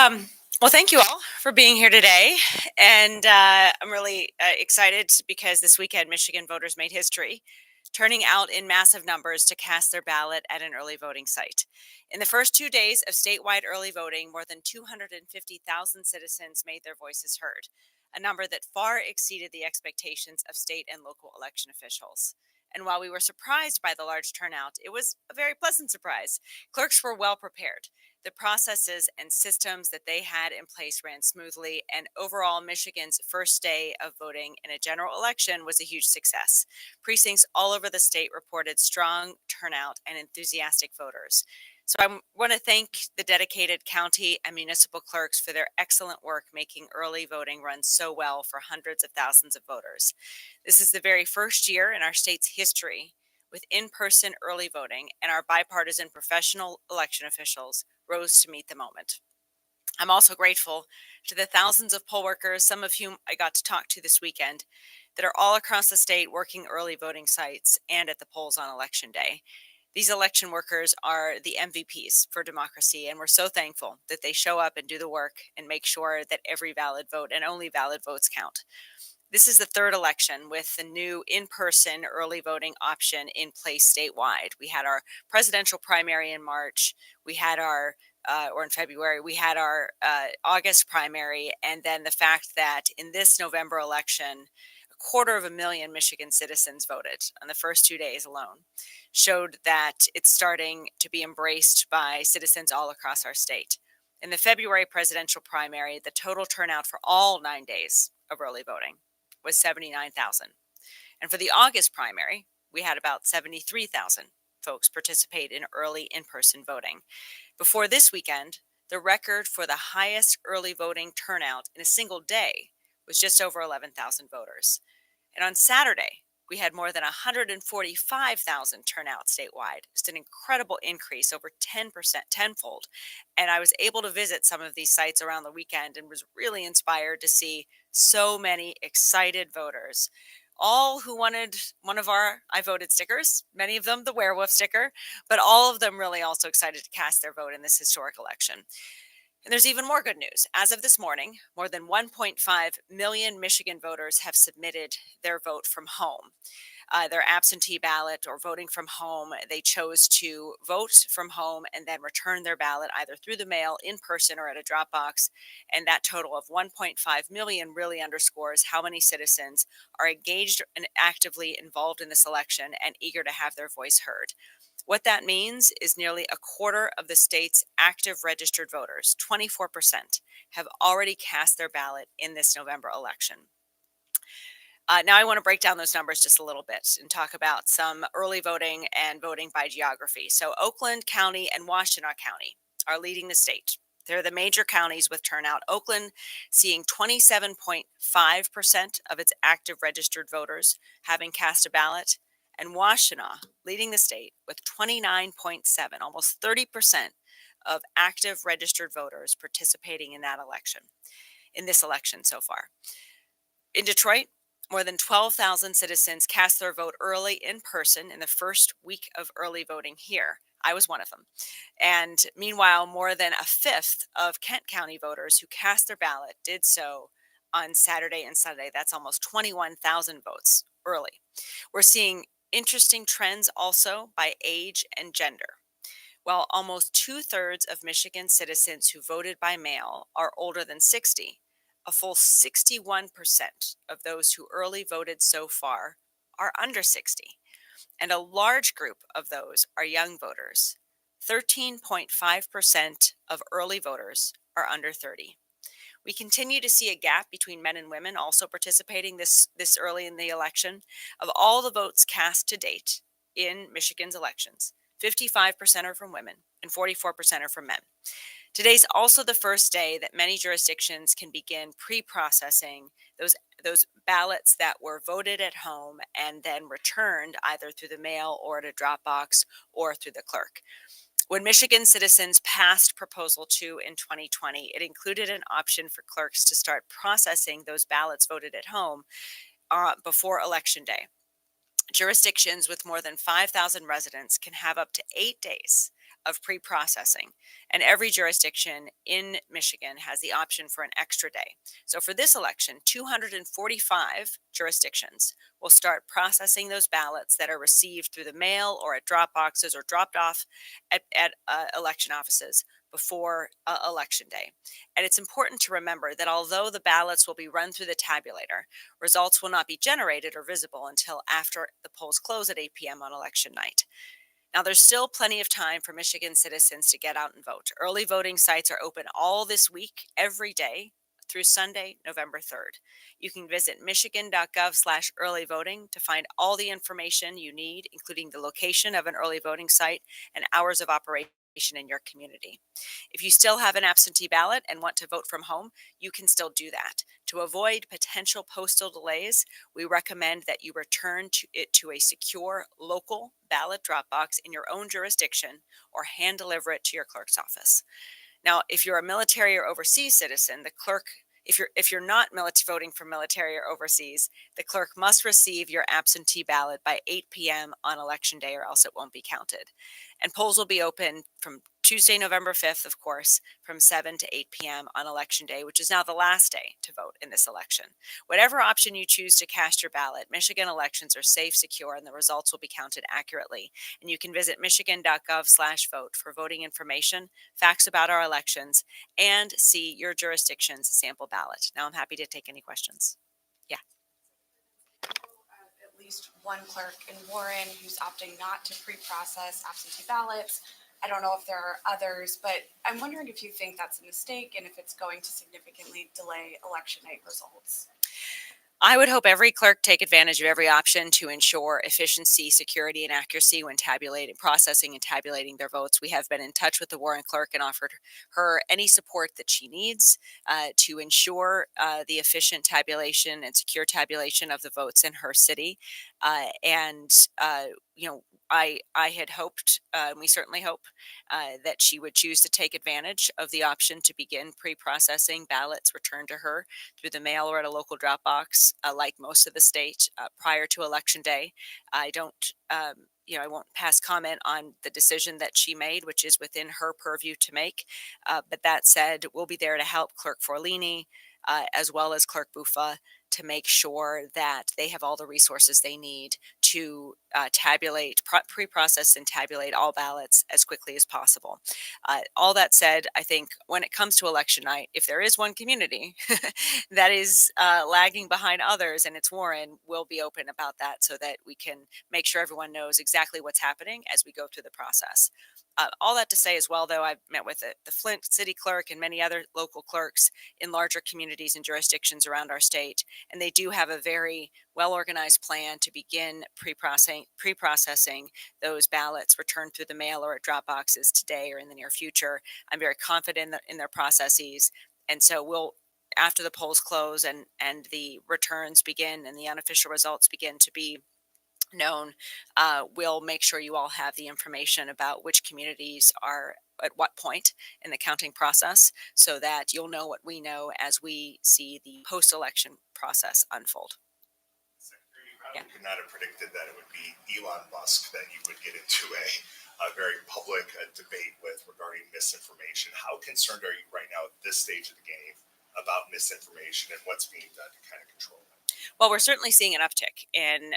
Um, well, thank you all for being here today. And I'm really excited because this weekend, Michigan voters made history, turning out in massive numbers to cast their ballot at an early voting site. In the first 2 days of statewide early voting, more than 250,000 citizens made their voices heard, a number that far exceeded the expectations of state and local election officials. And while we were surprised by the large turnout, it was a very pleasant surprise. Clerks were well prepared. The processes and systems that they had in place ran smoothly, and overall, Michigan's first day of voting in a general election was a huge success. Precincts all over the state reported strong turnout and enthusiastic voters. So I want to thank the dedicated county and municipal clerks for their excellent work making early voting run so well for hundreds of thousands of voters. This is the very first year in our state's history with in person early voting, and our bipartisan professional election officials rose to meet the moment. I'm also grateful to the thousands of poll workers, some of whom I got to talk to this weekend, that are all across the state working early voting sites and at the polls on election day. These election workers are the MVPs for democracy, and we're so thankful that they show up and do the work and make sure that every valid vote and only valid votes count. This is the third election with the new in person early voting option in place statewide. We had our presidential primary in March. We had our or in February, we had our August primary, and then the fact that in this November election, 250,000 Michigan citizens voted on the first 2 days alone, showed that it's starting to be embraced by citizens all across our state. In the February presidential primary, the total turnout for all 9 days of early voting was 79,000. And for the August primary, we had about 73,000 folks participate in early in person voting. Before this weekend, the record for the highest early voting turnout in a single day was just over 11,000 voters. And on Saturday, we had more than 145,000 turnout statewide. It's an incredible increase, over 10%, tenfold. And I was able to visit some of these sites around the weekend and was really inspired to see so many excited voters, all who wanted one of our I voted stickers, many of them the werewolf sticker, but all of them really also excited to cast their vote in this historic election. And there's even more good news. As of this morning, more than 1.5 million Michigan voters have submitted their vote from home. Their absentee ballot or voting from home. They chose to vote from home and then return their ballot either through the mail, in person, or at a Dropbox. And that total of 1.5 million really underscores how many citizens are engaged and actively involved in this election and eager to have their voice heard. What that means is nearly a quarter of the state's active registered voters, 24%, have already cast their ballot in this November election. Now I want to break down those numbers just a little bit and talk about some early voting and voting by geography. So Oakland County and Washtenaw County are leading the state. They're the major counties with turnout. Oakland seeing 27.5% of its active registered voters having cast a ballot, and Washtenaw leading the state with 29.7, almost 30% of active registered voters participating in that election, in this election so far. In Detroit, more than 12,000 citizens cast their vote early in person in the first week of early voting here. I was one of them. And meanwhile, more than a fifth of Kent County voters who cast their ballot did so on Saturday and Sunday. That's almost 21,000 votes early. We're seeing interesting trends also by age and gender. While almost 2/3 of Michigan citizens who voted by mail are older than 60, a full 61% of those who early voted so far are under 60, and a large group of those are young voters. 13.5% of early voters are under 30. We continue to see a gap between men and women also participating this early in the election. Of all the votes cast to date in Michigan's elections, 55% are from women and 44% are from men. Today's also the first day that many jurisdictions can begin pre-processing those ballots that were voted at home and then returned either through the mail or at a Dropbox or through the clerk. When Michigan citizens passed Proposal 2 in 2020, it included an option for clerks to start processing those ballots voted at home before Election Day. Jurisdictions with more than 5,000 residents can have up to 8 days of pre-processing, and every jurisdiction in Michigan has the option for an extra day. So for this election, 245 jurisdictions will start processing those ballots that are received through the mail or at drop boxes or dropped off at election offices before election day. And it's important to remember that although the ballots will be run through the tabulator, results will not be generated or visible until after the polls close at 8 p.m. on election night. Now, there's still plenty of time for Michigan citizens to get out and vote. Early voting sites are open all this week, every day, through Sunday, November 3rd. You can visit michigan.gov/early voting to find all the information you need, including the location of an early voting site and hours of operation in your community. If you still have an absentee ballot and want to vote from home, you can still do that. To avoid potential postal delays, we recommend that you return it to a secure local ballot drop box in your own jurisdiction or hand deliver it to your clerk's office. Now, if you're a military or overseas citizen, the clerk if you're not voting for military or overseas, the clerk must receive your absentee ballot by 8 p.m. on election day, or else it won't be counted. And polls will be open from Tuesday, November 5th, of course, from 7 to 8 p.m. on election day, which is now the last day to vote in this election. Whatever option you choose to cast your ballot, Michigan elections are safe, secure, and the results will be counted accurately. And you can visit michigan.gov/vote for voting information, facts about our elections, and see your jurisdiction's sample ballot. Now I'm happy to take any questions. Yeah. At least one clerk in Warren who's opting not to pre-process absentee ballots. I don't know if there are others, but I'm wondering if you think that's a mistake and if it's going to significantly delay election night results. I would hope every clerk take advantage of every option to ensure efficiency, security, and accuracy when processing and tabulating their votes. We have been in touch with the Warren clerk and offered her any support that she needs to ensure the efficient tabulation and secure tabulation of the votes in her city. And you know, I had hoped, and we certainly hope, that she would choose to take advantage of the option to begin pre-processing ballots returned to her through the mail or at a local drop box, like most of the state, prior to election day. I don't, I won't pass comment on the decision that she made, which is within her purview to make. But that said, we'll be there to help Clerk Forlini, as well as Clerk Buffa, to make sure that they have all the resources they need to pre-process and tabulate all ballots as quickly as possible. All that said, I think when it comes to election night, if there is one community that is lagging behind others, and it's Warren, we'll be open about that so that we can make sure everyone knows exactly what's happening as we go through the process. All that to say as well, though, I've met with the Flint City Clerk and many other local clerks in larger communities and jurisdictions around our state, and they do have a very well-organized plan to begin pre-processing those ballots returned through the mail or at drop boxes today or in the near future. I'm very confident in their processes, and so we'll, after the polls close and the returns begin and the unofficial results begin to be known, we'll make sure you all have the information about which communities are at what point in the counting process so that you'll know what we know as we see the post-election process unfold. Secretary, you probably could not have predicted that it would be Elon Musk that you would get into a very public debate with regarding misinformation. How concerned are you right now at this stage of the game about misinformation and what's being done to kind of control it? Well, we're certainly seeing an uptick in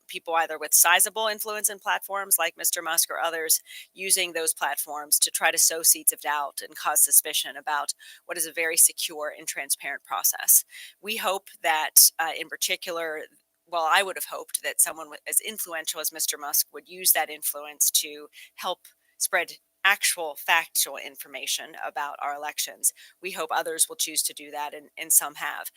people either with sizable influence in platforms like Mr. Musk or others using those platforms to try to sow seeds of doubt and cause suspicion about what is a very secure and transparent process. We hope that in particular, well, I would have hoped that someone as influential as Mr. Musk would use that influence to help spread actual factual information about our elections. We hope others will choose to do that, and some have.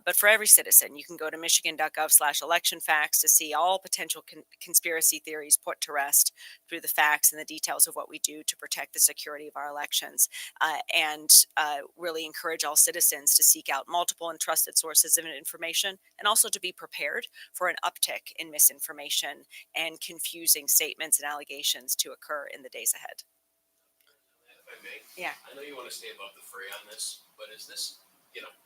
But for every citizen, you can go to michigan.gov/election facts to see all potential conspiracy theories put to rest through the facts and the details of what we do to protect the security of our elections. And really encourage all citizens to seek out multiple and trusted sources of information, and also to be prepared for an uptick in misinformation and confusing statements and allegations to occur in the days ahead. If I may, Yeah. I know you want to stay above the fray on this, but is this,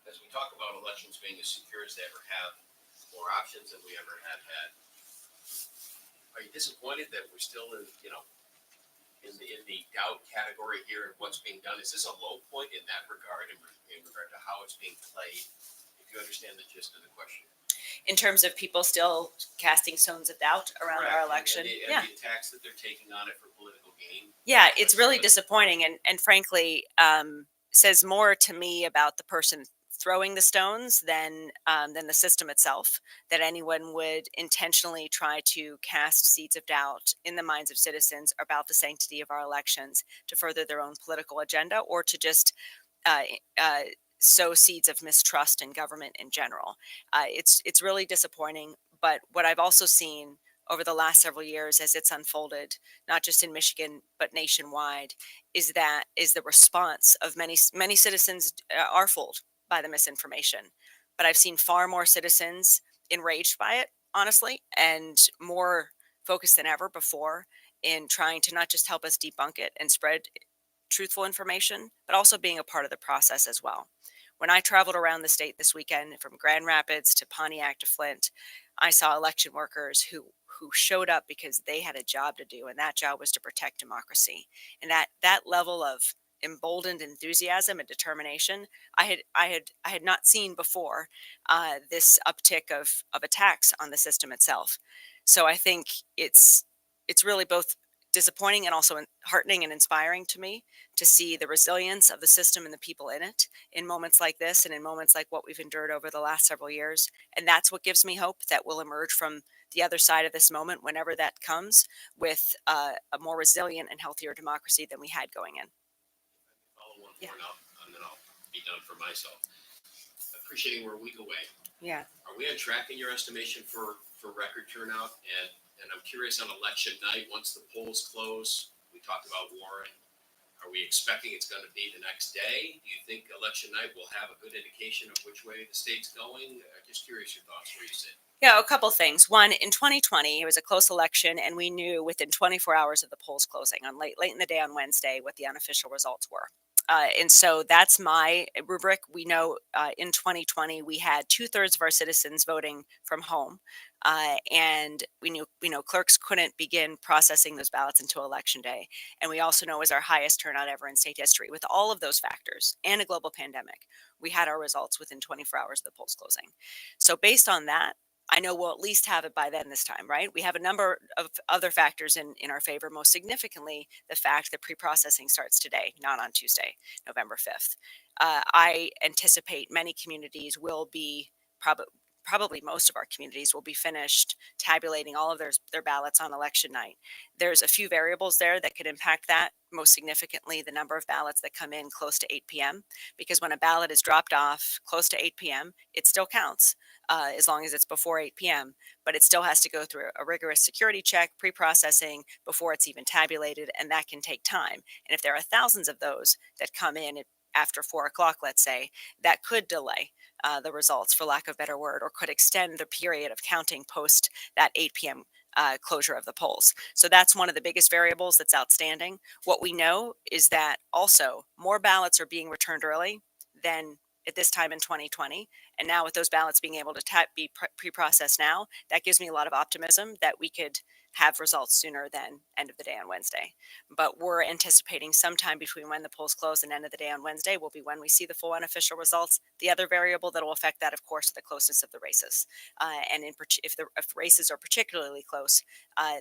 as we talk about elections being as secure as they ever have, more options than we ever have had, are you disappointed that we're still in, in the doubt category here and what's being done? Is this a low point in that regard, in regard to how it's being played? If you understand the gist of the question. In terms of people still casting stones of doubt around Correct. our election. And the attacks that they're taking on it for political gain. Yeah, it's really disappointing, and frankly, says more to me about the person throwing the stones than the system itself. That anyone would intentionally try to cast seeds of doubt in the minds of citizens about the sanctity of our elections to further their own political agenda, or to just uh, uh, sow seeds of mistrust in government in general. It's really disappointing. But what I've also seen over the last several years as it's unfolded, not just in Michigan but nationwide, is the response of many citizens are fooled by the misinformation. But I've seen far more citizens enraged by it, honestly, and more focused than ever before in trying to not just help us debunk it and spread truthful information, but also being a part of the process as well. When I traveled around the state this weekend from Grand Rapids to Pontiac to Flint, I saw election workers who showed up because they had a job to do, and that job was to protect democracy. And that level of emboldened enthusiasm and determination I had not seen before. This uptick of attacks on the system itself. So I think it's really both disappointing and also heartening and inspiring to me to see the resilience of the system and the people in it in moments like this and in moments like what we've endured over the last several years. And that's what gives me hope that we'll emerge from the other side of this moment, whenever that comes, with a more resilient and healthier democracy than we had going in. Follow one more and then I'll be done for myself. Appreciating we're a week away. Yeah. Are we on track in your estimation for record turnout? And I'm curious on election night, once the polls close, we talked about Warren. Are we expecting it's going to be the next day? Do you think election night will have a good indication of which way the state's going? Just curious your thoughts where you sit. Yeah, a couple things. One, in 2020, it was a close election, and we knew within 24 hours of the polls closing on late in the day on Wednesday what the unofficial results were. And so that's my rubric. We know in 2020 we had 2/3 of our citizens voting from home, and we know clerks couldn't begin processing those ballots until election day. And we also know it was our highest turnout ever in state history. With all of those factors and a global pandemic, we had our results within 24 hours of the polls closing. So based on that, I know we'll at least have it by then this time, right? We have a number of other factors in our favor, most significantly the fact that pre-processing starts today, not on Tuesday, November 5th. I anticipate many communities will be, probably most of our communities will be finished tabulating all of their ballots on election night. There's a few variables there that could impact that, most significantly the number of ballots that come in close to 8 p.m. Because when a ballot is dropped off close to 8 p.m., it still counts. As long as it's before 8 p.m., but it still has to go through a rigorous security check, pre-processing before it's even tabulated, and that can take time. And if there are thousands of those that come in after 4 o'clock, let's say, that could delay the results, for lack of a better word, or could extend the period of counting post that 8 p.m. Closure of the polls. So that's one of the biggest variables that's outstanding. What we know is that also more ballots are being returned early than at this time in 2020. And now with those ballots being able to be pre-processed now, that gives me a lot of optimism that we could have results sooner than end of the day on Wednesday. But we're anticipating sometime between when the polls close and end of the day on Wednesday will be when we see the full unofficial results. The other variable that will affect that, of course, the closeness of the races. And if races are particularly close,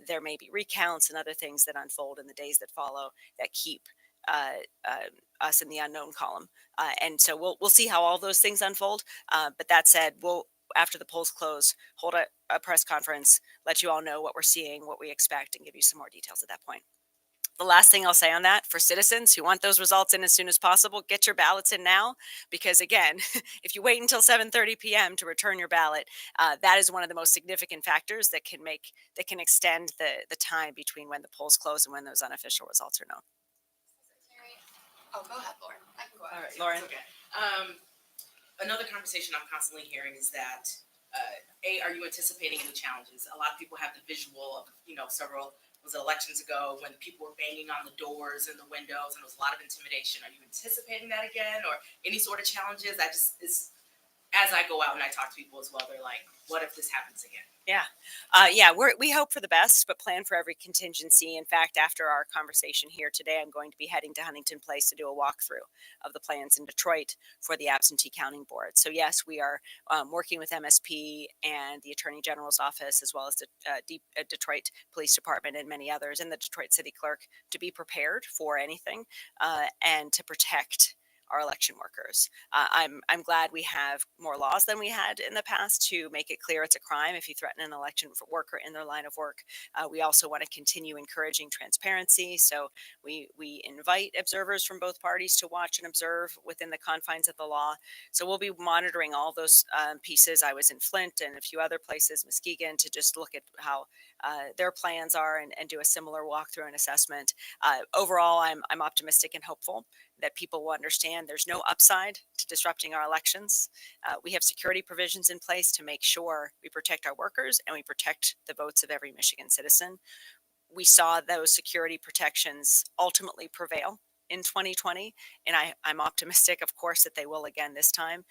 there may be recounts and other things that unfold in the days that follow that keep us in the unknown column. And so we'll see how all those things unfold. But that said, we'll, after the polls close, hold a press conference, let you all know what we're seeing, what we expect, and give you some more details at that point. The last thing I'll say on that, for citizens who want those results in as soon as possible, get your ballots in now, because again, if you wait until 7:30 p.m. to return your ballot, that is one of the most significant factors that can extend the time between when the polls close and when those unofficial results are known. Oh, go ahead, Lauren. I can go ahead. All right, Lauren? Okay. Another conversation I'm constantly hearing is that, are you anticipating any challenges? A lot of people have the visual of, several elections ago when people were banging on the doors and the windows and there was a lot of intimidation. Are you anticipating that again, or any sort of challenges? as I go out and I talk to people as well, they're like, what if this happens again? Yeah, we hope for the best, but plan for every contingency. In fact, after our conversation here today, I'm going to be heading to Huntington Place to do a walkthrough of the plans in Detroit for the absentee counting board. So yes, we are working with MSP and the Attorney General's office, as well as the Detroit Police Department and many others, and the Detroit City Clerk, to be prepared for anything and to protect our election workers. I'm glad we have more laws than we had in the past to make it clear it's a crime if you threaten an election worker in their line of work. We also want to continue encouraging transparency. So we invite observers from both parties to watch and observe within the confines of the law. So we'll be monitoring all those pieces. I was in Flint and a few other places, Muskegon, to just look at how their plans are and do a similar walkthrough and assessment. Overall, I'm optimistic and hopeful that people will understand there's no upside to disrupting our elections. We have security provisions in place to make sure we protect our workers and we protect the votes of every Michigan citizen. We saw those security protections ultimately prevail in 2020, and I'm optimistic, of course, that they will again this time.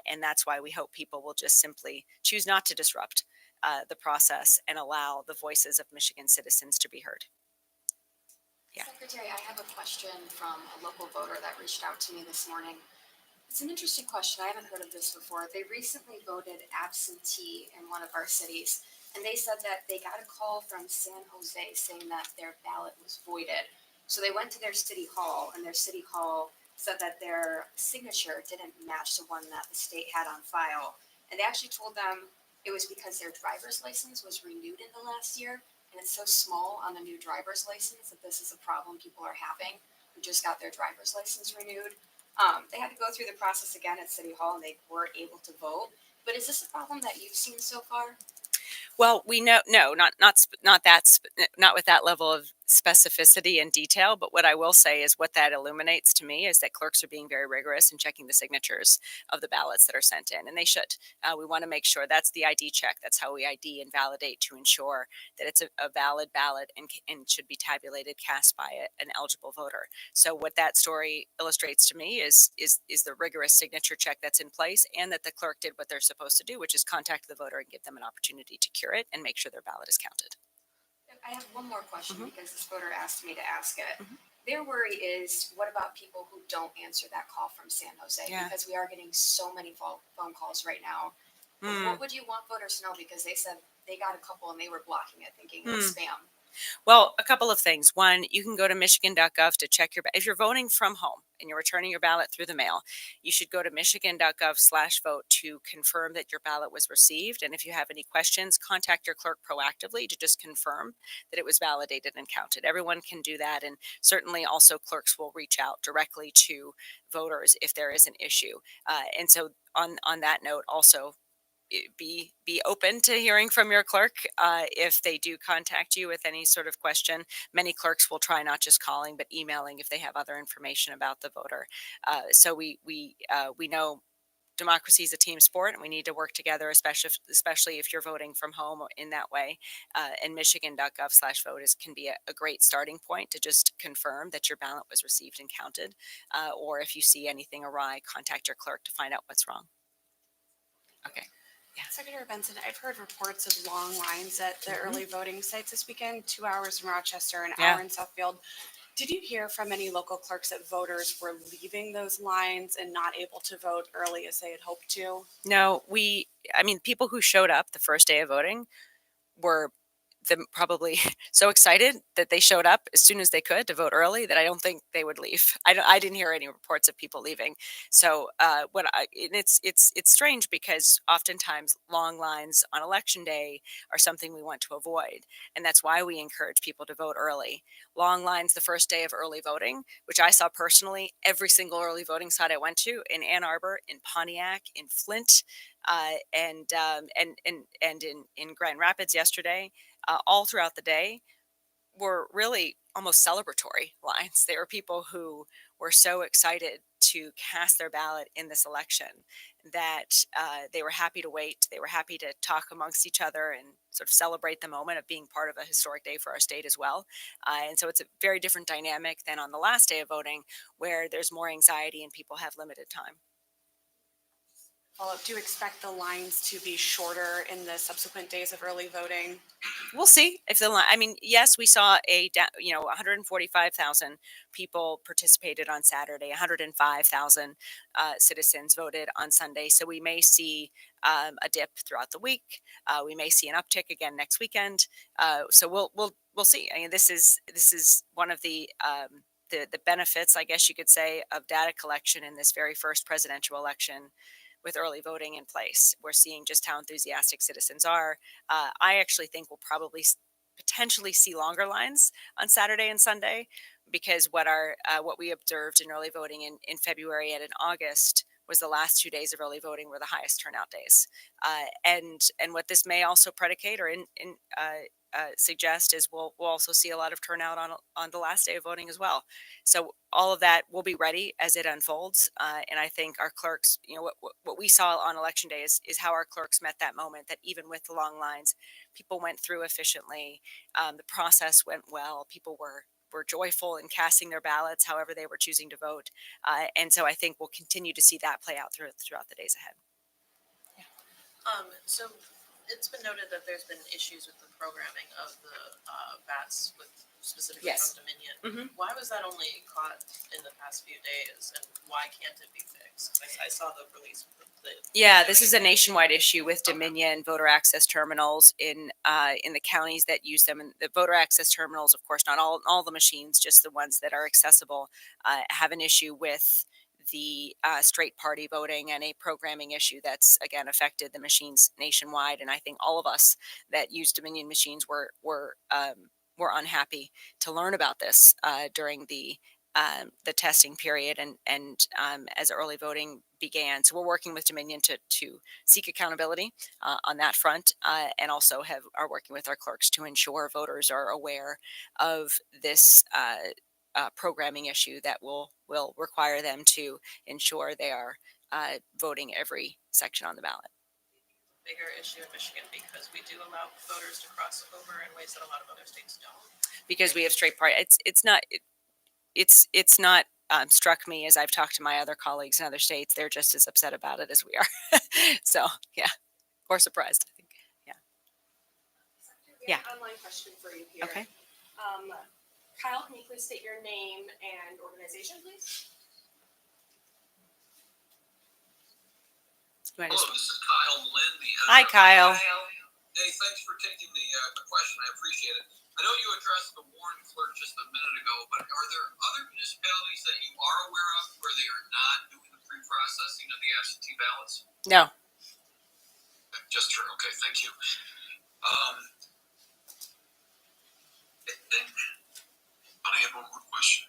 And that's why we hope people will just simply choose not to disrupt the process and allow the voices of Michigan citizens to be heard. Yeah. Secretary, I have a question from a local voter that reached out to me this morning. It's an interesting question. I haven't heard of this before. They recently voted absentee in one of our cities, and they said that they got a call from San Jose saying that their ballot was voided. So they went to their city hall, and their city hall said that their signature didn't match the one that the state had on file. And they actually told them it was because their driver's license was renewed in the last year, and it's so small on the new driver's license that this is a problem people are having who just got their driver's license renewed. They had to go through the process again at City Hall, and they weren't able to vote. But is this a problem that you've seen so far? Well, we know no, not with that level of specificity and detail. But what I will say is what that illuminates to me is that clerks are being very rigorous in checking the signatures of the ballots that are sent in, and they should. We want to make sure that's the ID check. That's how we ID and validate to ensure that it's a valid ballot and should be tabulated, cast by an eligible voter. So what that story illustrates to me is the rigorous signature check that's in place, and that the clerk did what they're supposed to do, which is contact the voter and give them an opportunity to cure it and make sure their ballot is counted. I have one more question Mhm. because this voter asked me to ask it. Mhm. Their worry is, what about people who don't answer that call from San Jose? Yeah. Because we are getting so many phone calls right now. Mm. What would you want voters to know? Because they said they got a couple and they were blocking it, thinking it was spam. Well, a couple of things. One, you can go to michigan.gov to check if you're voting from home and you're returning your ballot through the mail, you should go to michigan.gov/vote to confirm that your ballot was received. And if you have any questions, contact your clerk proactively to just confirm that it was validated and counted. Everyone can do that. And certainly also clerks will reach out directly to voters if there is an issue. And so on that note, also be open to hearing from your clerk if they do contact you with any sort of question. Many clerks will try not just calling but emailing if they have other information about the voter. So we know democracy is a team sport and we need to work together, especially if you're voting from home in that way. And michigan.gov/vote can be a great starting point to just confirm that your ballot was received and counted. Or if you see anything awry, contact your clerk to find out what's wrong. Okay. Secretary Benson, I've heard reports of long lines at the early voting sites this weekend, 2 hours in Rochester, an hour in Southfield. Did you hear from any local clerks that voters were leaving those lines and not able to vote early as they had hoped to? No, people who showed up the first day of voting were probably so excited that they showed up as soon as they could to vote early that I don't think they would leave. I didn't hear any reports of people leaving. So it's strange because oftentimes long lines on election day are something we want to avoid, and that's why we encourage people to vote early. Long lines the first day of early voting, which I saw personally every single early voting site I went to in Ann Arbor, in Pontiac, in Flint, and in Grand Rapids yesterday. All throughout the day were really almost celebratory lines. There were people who were so excited to cast their ballot in this election that they were happy to wait. They were happy to talk amongst each other and sort of celebrate the moment of being part of a historic day for our state as well. And so it's a very different dynamic than on the last day of voting, where there's more anxiety and people have limited time. follow-up, do you expect the lines to be shorter in the subsequent days of early voting? We'll see if the line. I mean, yes, we saw 145,000 people participated on Saturday. 105,000 citizens voted on Sunday. So we may see a dip throughout the week. We may see an uptick again next weekend. So we'll see. I mean, this is one of the benefits, I guess you could say, of data collection in this very first presidential election with early voting in place. We're seeing just how enthusiastic citizens are. I actually think we'll probably potentially see longer lines on Saturday and Sunday because what we observed in early voting in February and in August was the last 2 days of early voting were the highest turnout days. And what this may also predicate or suggest is we'll also see a lot of turnout on the last day of voting as well. So all of that will be ready as it unfolds. And I think our clerks, what we saw on election day is how our clerks met that moment, that even with the long lines, people went through efficiently. The process went well. People were joyful in casting their ballots, however they were choosing to vote. And so I think we'll continue to see that play out throughout the days ahead. So it's been noted that there's been issues with the programming of the bats, with specifically Yes. from Dominion. Mhm. Why was that only caught in the past few days, and why can't it be fixed? I saw the release. Yeah, this is a nationwide issue with Dominion voter access terminals in the counties that use them. And the voter access terminals, of course, not all the machines, just the ones that are accessible, have an issue with the straight party voting and a programming issue that's again affected the machines nationwide. And I think all of us that use Dominion machines were unhappy to learn about this during the testing period and as early voting began. So we're working with Dominion to seek accountability on that front, and also are working with our clerks to ensure voters are aware of this programming issue that will require them to ensure they are voting every section on the ballot. Bigger issue in Michigan because we do allow voters to cross over in ways that a lot of other states don't. Because we have straight party, it's not struck me as I've talked to my other colleagues in other states. They're just as upset about it as we are. So yeah, or surprised, I think. Yeah. We have an online question for you here. Okay. Kyle, can you please state your name and organization, please? You wanna Hello, just- this is Kyle Lynn, the editor. Hi, Kyle. Hey, thanks for taking the question. I appreciate it. I know you addressed the Warren clerk just a minute ago, but are there other municipalities that you are aware of where they are not doing the pre-processing of the absentee ballots? No. Just her. Okay, thank you. Then I have one more question.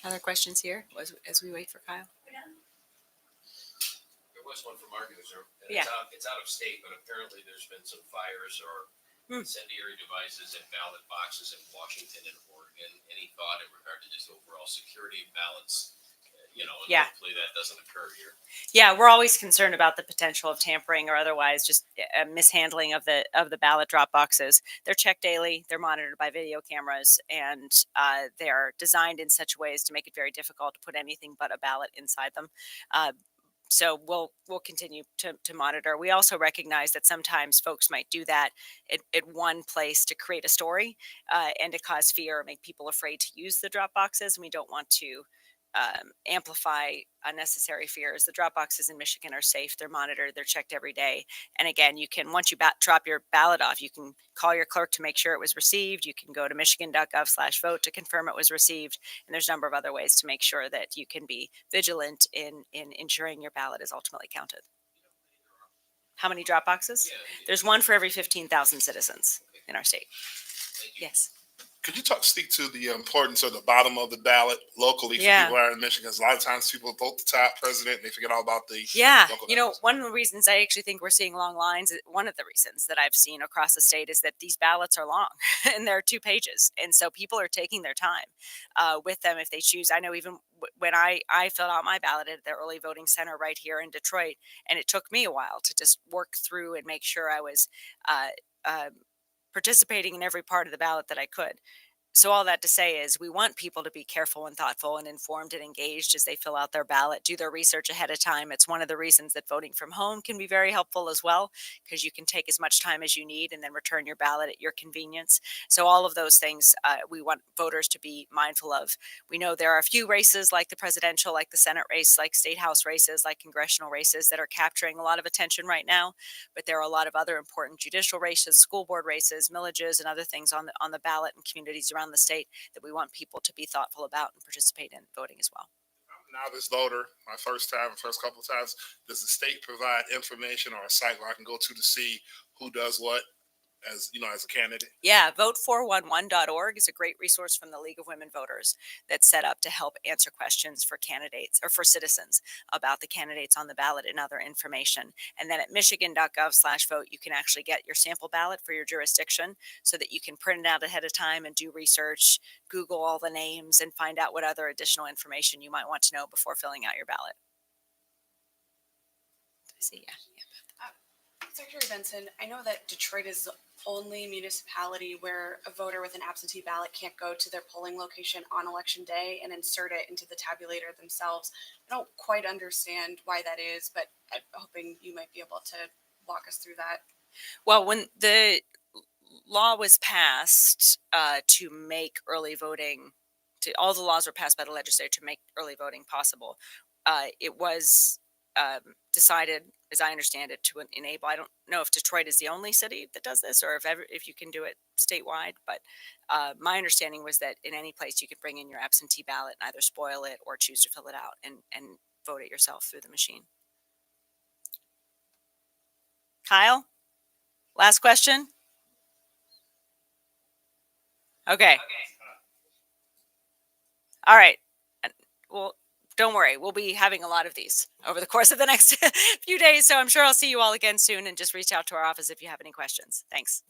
Other questions here as we wait for Kyle? There was one from Margaret, and Yeah. it's out of state, but apparently there's been some fires or incendiary devices at ballot boxes in Washington and Oregon. Any thought in regard to just overall security of ballots? And Yeah. hopefully that doesn't occur here. Yeah, we're always concerned about the potential of tampering or otherwise just mishandling of the ballot drop boxes. They're checked daily. They're monitored by video cameras, and they are designed in such ways to make it very difficult to put anything but a ballot inside them. So we'll continue to monitor. We also recognize that sometimes folks might do that at one place to create a story and to cause fear or make people afraid to use the drop boxes. And we don't want to amplify unnecessary fears. The drop boxes in Michigan are safe. They're monitored. They're checked every day. And again, you can, once you drop your ballot off, you can call your clerk to make sure it was received. You can go to michigan.gov/vote to confirm it was received. And there's a number of other ways to make sure that you can be vigilant in ensuring your ballot is ultimately counted. How many drop boxes? Yeah. There's one for every 15,000 citizens in our state. Thank you. Yes. Could you speak to the importance of the bottom of the ballot locally for Yeah. people who are in Michigan? 'Cause a lot of times people vote the top president and they forget all about the Yeah, local one of the reasons I actually think we're seeing long lines, one of the reasons that I've seen across the state is that these ballots are long and they're 2 pages. And so people are taking their time with them if they choose. I know even when I filled out my ballot at the early voting center right here in Detroit, and it took me a while to just work through and make sure I was participating in every part of the ballot that I could. So all that to say is we want people to be careful and thoughtful and informed and engaged as they fill out their ballot, do their research ahead of time. It's one of the reasons that voting from home can be very helpful as well, because you can take as much time as you need and then return your ballot at your convenience. So all of those things we want voters to be mindful of. We know there are a few races like the presidential, like the Senate race, like state house races, like congressional races that are capturing a lot of attention right now, but there are a lot of other important judicial races, school board races, millages, and other things on the ballot in communities around the state that we want people to be thoughtful about and participate in voting as well. I'm a novice voter, my first couple of times. Does the state provide information or a site where I can go to see who does what as as a candidate? Yeah, vote411.org is a great resource from the League of Women Voters that's set up to help answer questions for candidates or for citizens about the candidates on the ballot and other information. And then at michigan.gov/vote, you can actually get your sample ballot for your jurisdiction so that you can print it out ahead of time and do research, Google all the names, and find out what other additional information you might want to know before filling out your ballot. I see, yeah. Secretary Benson, I know that Detroit is the only municipality where a voter with an absentee ballot can't go to their polling location on election day and insert it into the tabulator themselves. I don't quite understand why that is, but I'm hoping you might be able to walk us through that. Well, when the law was passed to make early voting, all the laws were passed by the legislature to make early voting possible. It was decided, as I understand it, to enable. I don't know if Detroit is the only city that does this, or if you can do it statewide. But my understanding was that in any place you could bring in your absentee ballot and either spoil it or choose to fill it out and vote it yourself through the machine. Kyle, last question. Okay. All right. Well, don't worry. We'll be having a lot of these over the course of the next few days. So I'm sure I'll see you all again soon, and just reach out to our office if you have any questions. Thanks.